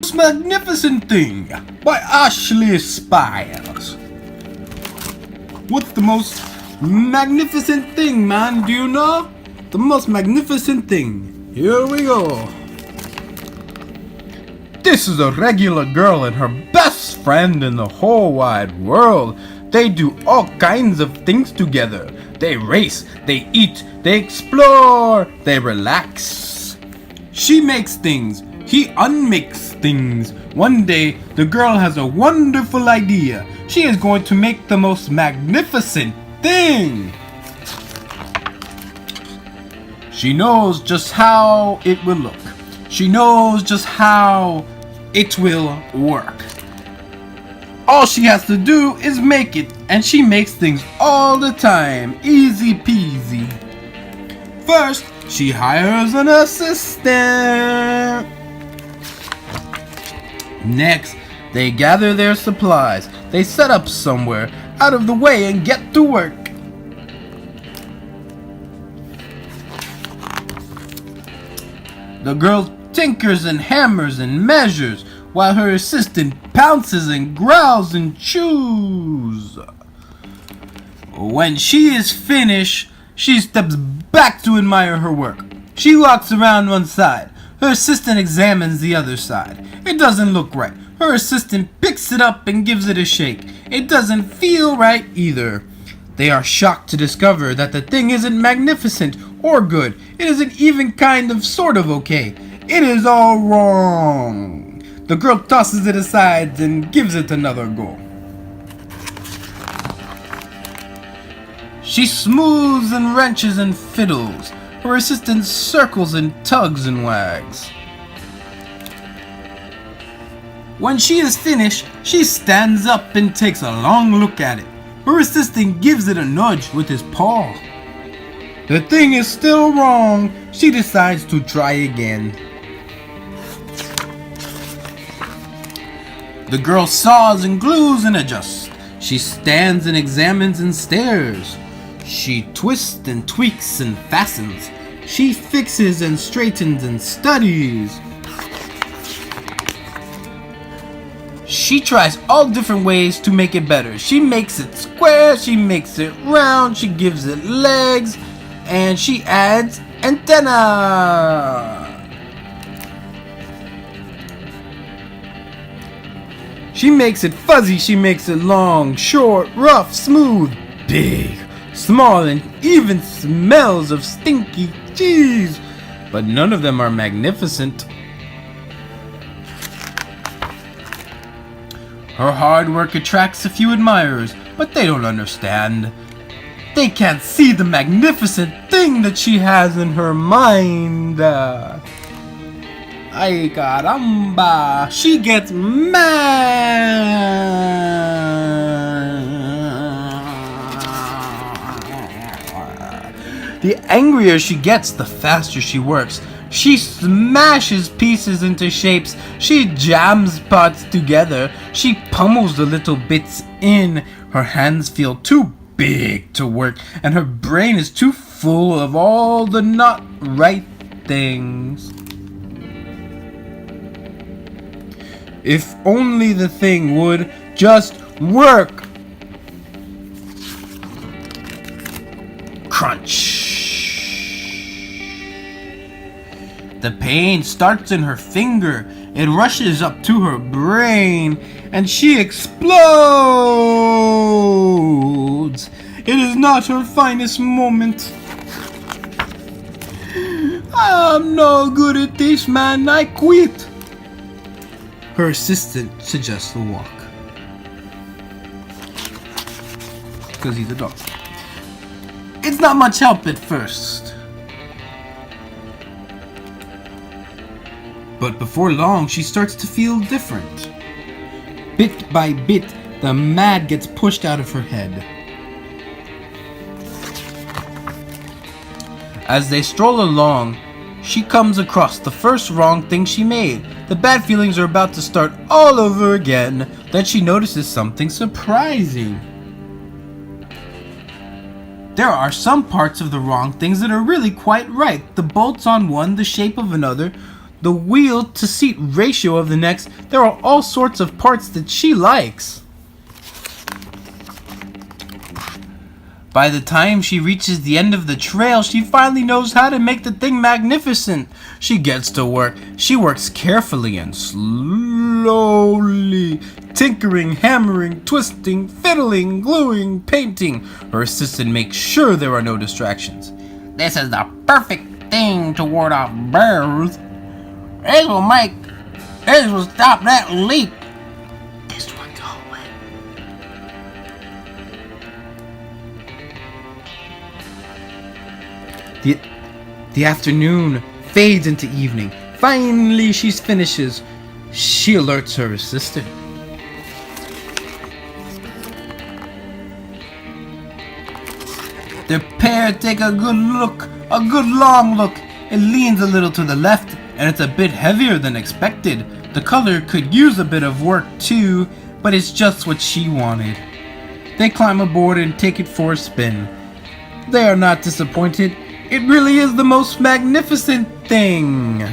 Most Magnificent Thing by Ashley Spires. What's the most magnificent thing, man? Do you know? The most magnificent thing. Here we go. This is a regular girl and her best friend in the whole wide world. They do all kinds of things together. They race, they eat, they explore, they relax. She makes things, he unmakes things. One day, the girl has a wonderful idea. She is going to make the most magnificent thing. She knows just how it will look. She knows just how it will work. All she has to do is make it, and she makes things all the time, easy peasy. First, she hires an assistant. Next, they gather their supplies. They set up somewhere out of the way and get to work. The girl tinkers and hammers and measures, while her assistant pounces and growls and chews. When she is finished, she steps back to admire her work. She walks around one side. Her assistant examines the other side. It doesn't look right. Her assistant picks it up and gives it a shake. It doesn't feel right either. They are shocked to discover that the thing isn't magnificent or good. It isn't even kind of sort of okay. It is all wrong. The girl tosses it aside and gives it another go. She smooths and wrenches and fiddles. Her assistant circles and tugs and wags. When she is finished, she stands up and takes a long look at it. Her assistant gives it a nudge with his paw. The thing is still wrong. She decides to try again. The girl saws and glues and adjusts. She stands and examines and stares. She twists and tweaks and fastens. She fixes and straightens and studies. She tries all different ways to make it better. She makes it square, she makes it round, she gives it legs, and she adds antenna. She makes it fuzzy, she makes it long, short, rough, smooth, big, small, and even smells of stinky cheese. But none of them are magnificent. Her hard work attracts a few admirers, but they don't understand. They can't see the magnificent thing that she has in her mind. Ay caramba, she gets mad. The angrier she gets, the faster she works. She smashes pieces into shapes. She jams parts together. She pummels the little bits in. Her hands feel too big to work, and her brain is too full of all the not right things. If only the thing would just work. Crunch. The pain starts in her finger. It rushes up to her brain, and she explodes. It is not her finest moment. I'm no good at this, man. I quit. Her assistant suggests a walk. Because he's a dog. It's not much help at first. But before long, she starts to feel different. Bit by bit, the mad gets pushed out of her head. As they stroll along, she comes across the first wrong thing she made. The bad feelings are about to start all over again. Then she notices something surprising. There are some parts of the wrong things that are really quite right. The bolts on one, the shape of another. the wheel to seat ratio of the necks. There are all sorts of parts that she likes. By the time she reaches the end of the trail, she finally knows how to make the thing magnificent. She gets to work. She works carefully and slowly, tinkering, hammering, twisting, fiddling, gluing, painting. Her assistant makes sure there are no distractions. This is the perfect thing to ward off bears. This will stop that leak. This one's all wet. The afternoon fades into evening. Finally, she finishes. She alerts her assistant. The pair take a good long look. It leans a little to the left, and it's a bit heavier than expected. The color could use a bit of work too, but it's just what she wanted. They climb aboard and take it for a spin. They are not disappointed. It really is the most magnificent thing.